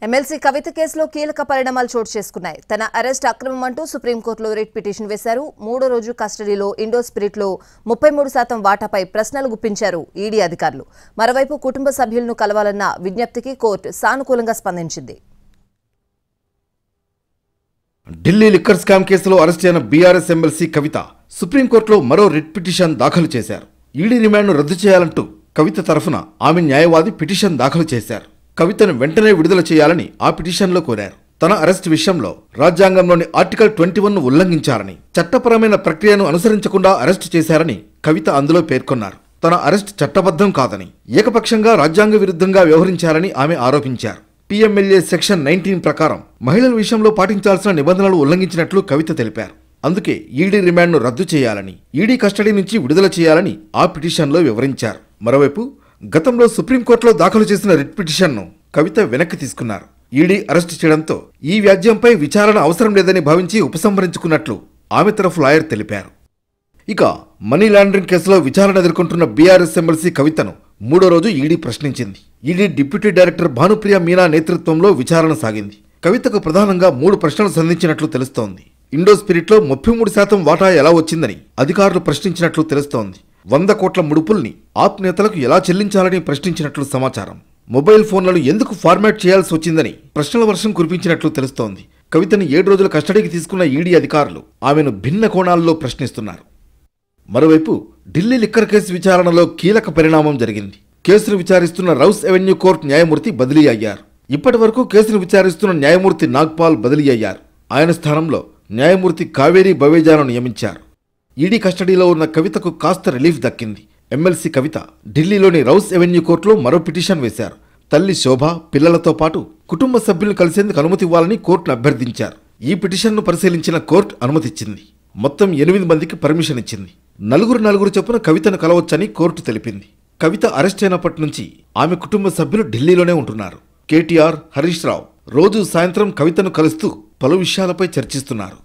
MLC కవిత కేసులో కీలక పరిణామాలు చోటు చేసుకున్నాయి. తన అరెస్ట్ అక్రమం అంటూ సుప్రీంకోర్టులో రిట్ పిటిషన్ వేశారు. 3వ రోజు కస్టడీలో ఇండో స్పిరిట్లో 33% వాటాపై ప్రశ్నలు గుప్పించారు ఈడీ అధికారులు. మరోవైపు కుటుంబ సభ్యులను కలవాలన్న విజ్ఞప్తికి కోర్టు సానుకూలంగా స్పందించింది. ఢిల్లీ లిక్కర్ స్కామ్ కేసులో అరెస్ట్ అయిన బీఆర్ఎస్ ఎమ్మెల్సీ కవిత సుప్రీంకోర్టులో మరో రిట్ పిటిషన్ దాఖలు చేశారు. ఈడీ రిమాండ్ను రద్దు చేయాలంటూ కవిత తరఫున ఆమె న్యాయవాది పిటిషన్ దాఖలు చేశారు. కవితను వెంటనే విడుదల చేయాలని ఆ పిటిషన్లో కోరారు. తన అరెస్ట్ విషయంలో రాజ్యాంగంలోని ఆర్టికల్ 21ను ఉల్లంఘించారని, చట్టపరమైన ప్రక్రియను అనుసరించకుండా అరెస్టు చేశారని కవిత అందులో పేర్కొన్నారు. తన అరెస్ట్ చట్టబద్ధం కాదని, ఏకపక్షంగా రాజ్యాంగ విరుద్ధంగా వ్యవహరించారని ఆమె ఆరోపించారు. పీఎంఎల్ఏ సెక్షన్ 19 ప్రకారం మహిళల విషయంలో పాటించాల్సిన నిబంధనలు ఉల్లంఘించినట్లు కవిత తెలిపారు. అందుకే ఈడీ రిమాండ్ను రద్దు చేయాలని, ఈడీ కస్టడీ నుంచి విడుదల చేయాలని ఆ పిటిషన్లో వివరించారు. మరోవైపు గతంలో సుప్రీంకోర్టులో దాఖలు చేసిన రిట్ పిటిషన్ను కవిత వెనక్కి తీసుకున్నారు. ఈడీ అరెస్టు చేయడంతో ఈ వ్యాజ్యంపై విచారణ అవసరం లేదని భావించి ఉపసంహరించుకున్నట్లు ఆమె తరఫు లాయర్ తెలిపారు. ఇక మనీ లాండరింగ్ కేసులో విచారణ ఎదుర్కొంటున్న బీఆర్ఎస్ ఎమ్మెల్సీ కవితను 3వ రోజు ఈడీ ప్రశ్నించింది. ED deputy director Bhanupriya Meena నేతృత్వంలో విచారణ సాగింది. కవితకు ప్రధానంగా 3 ప్రశ్నలు సంధించినట్లు తెలుస్తోంది. ఇండో స్పిరిట్లో 33% వాటా ఎలా వచ్చిందని అధికారులు ప్రశ్నించినట్లు తెలుస్తోంది. 100 కోట్ల ముడుపుల్ని ఆప్ నేతలకు ఎలా చెల్లించాలని ప్రశ్నించినట్లు సమాచారం. మొబైల్ ఫోన్లను ఎందుకు ఫార్మాట్ చేయాల్సి వచ్చిందని ప్రశ్నల వర్షం కురిపించినట్లు తెలుస్తోంది. కవితని 7 రోజుల కస్టడీకి తీసుకున్న ఈడీ అధికారులు ఆమెను భిన్న కోణాల్లో ప్రశ్నిస్తున్నారు. మరోవైపు ఢిల్లీ లిక్కర్ కేసు విచారణలో కీలక పరిణామం జరిగింది. కేసును విచారిస్తున్న రౌస్ ఎవెన్యూ కోర్టు న్యాయమూర్తి బదిలీ అయ్యారు. ఇప్పటి వరకు కేసును విచారిస్తున్న న్యాయమూర్తి నాగ్పాల్ బదిలీ అయ్యారు. ఆయన స్థానంలో న్యాయమూర్తి కావేరీ బవేజాను నియమించారు. ఈడీ కస్టడీలో ఉన్న కవితకు కాస్త రిలీఫ్ దక్కింది. ఎమ్మెల్సీ కవిత ఢిల్లీలోని రౌస్ ఎవెన్యూ కోర్టులో మరో పిటిషన్ వేశారు. తల్లి శోభ, పిల్లలతో పాటు కుటుంబ సభ్యులను కలిసేందుకు అనుమతి ఇవ్వాలని కోర్టును అభ్యర్థించారు. ఈ పిటిషన్ను పరిశీలించిన కోర్టు అనుమతిచ్చింది. మొత్తం 8 మందికి పర్మిషన్ ఇచ్చింది. నలుగురు చొప్పున కవితను కలవచ్చని కోర్టు తెలిపింది. కవిత అరెస్ట్ అయినప్పటి నుంచి ఆమె కుటుంబ సభ్యులు ఢిల్లీలోనే ఉంటున్నారు. కేటీఆర్, హరీష్ రావు రోజు సాయంత్రం కవితను కలుస్తూ పలు విషయాలపై చర్చిస్తున్నారు.